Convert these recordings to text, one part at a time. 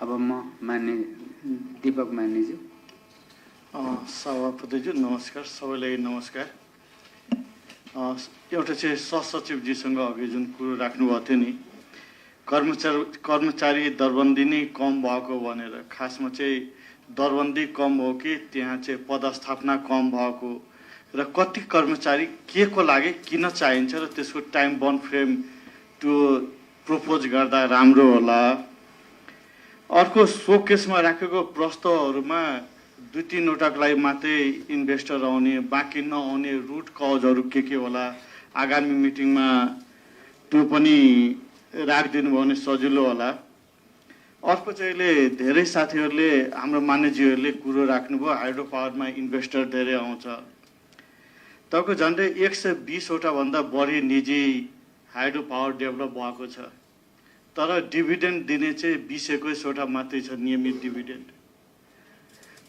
अब म मान्य दीपक मान्यज्यू। सभापतिज्यू नमस्कार, सबैलाई नमस्कार। एउटा चाहिँ सहसचिवजीसँग अघि जुन कुरो राख्नुभएको थियो नि, कर्मचारी दरबन्दी नै कम भएको भनेर, खासमा चाहिँ दरबन्दी कम हो कि त्यहाँ चाहिँ पदस्थापना कम भएको र कति कर्मचारी के को लागि किन चाहिन्छ र त्यसको टाइम बाउन्ड फ्रेम त्यो प्रपोज गर्दा राम्रो होला। अर्को सोकेसमा राखेको प्रस्तावहरूमा 2-3वटाको लागि मात्रै इन्भेस्टर आउने, बाँकी नआउने रुट कजहरू के होला, आगामी मिटिङमा त्यो पनि राखिदिनु भयो भने सजिलो होला। अर्को चाहिँ अहिले धेरै साथीहरूले, हाम्रो मान्यज्यूहरूले कुरो राख्नुभयो, हाइड्रो पावरमा इन्भेस्टर धेरै आउँछ। तपाईँको झन्डै 120वटा भन्दा बढी निजी हाइड्रो पावर डेभलप भएको छ, तर डिभिडेन्ड दिने चाहिँ 20-21वटा मात्रै छ नियमित डिभिडेन्ड।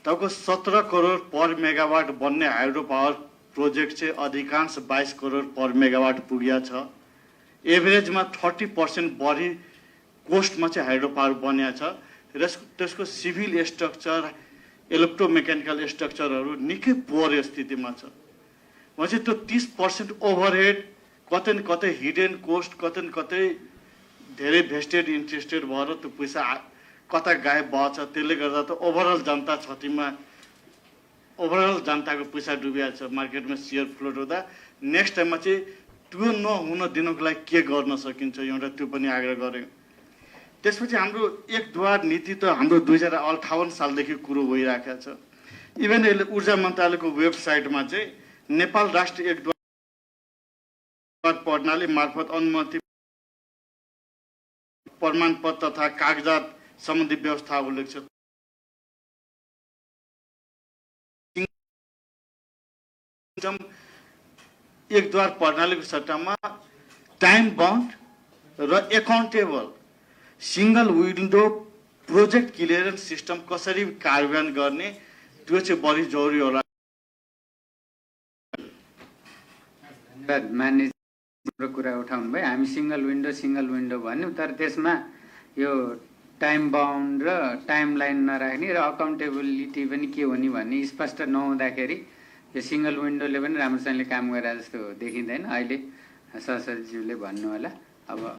तपाईँको 17 करोड पर मेगावाट बन्ने हाइड्रो पावर प्रोजेक्ट चाहिँ अधिकांश 22 करोड पर मेगावाट पुगेको छ। एभरेजमा 30% बढी कोस्टमा चाहिँ हाइड्रो पावर बनिएको छ र त्यसको सिभिल स्ट्रक्चर, इलेक्ट्रोमेकानिकल स्ट्रक्चरहरू निकै पोर स्थितिमा छ। भनेपछि त्यो 30% ओभरहेड कतै न कतै हिडन कोस्ट, कतै न कतै धेरै भेस्टेड इन्ट्रेस्टेड भएर त्यो पैसा कता गायब भएछ। त्यसले गर्दा त ओभरअल जनता क्षतिमा, ओभरअल जनताको पैसा डुबिएको छ मार्केटमा सेयर फ्लोट हुँदा। नेक्स्ट टाइममा चाहिँ त्यो नहुन दिनको लागि के गर्न सकिन्छ एउटा त्यो पनि आग्रह गरेँ। त्यसपछि हाम्रो एक द्वार नीति त हाम्रो 2058 सालदेखि कुरो भइरहेको छ। इभन यसले ऊर्जा मन्त्रालयको वेबसाइटमा चाहिँ नेपाल राष्ट्र एक द्वार प्रणाली मार्फत अनुमति प्रमाणपत्र तथा कागजात सम्बन्धी व्यवस्था उल्लेख छ। एक द्वार प्रणालीको सट्टामा टाइम बाउन्ड र accountable single window project clearance system कसरी कार्यान्वयन गर्ने, त्यो चाहिँ बढी जरुरी होला। मान्य कुरा उठाउनु भयो। हामी सिंगल विन्डो भन्यौँ, तर त्यसमा यो टाइम बाउन्ड र टाइम लाइन नराख्ने र अकाउन्टेबिलिटी पनि के हो नि भन्ने स्पष्ट नहुँदाखेरि यो सिंगल विन्डोले पनि राम्रोसँगले काम गरे जस्तो देखिँदैन। अहिले सहसचिवले भन्नु होला। अब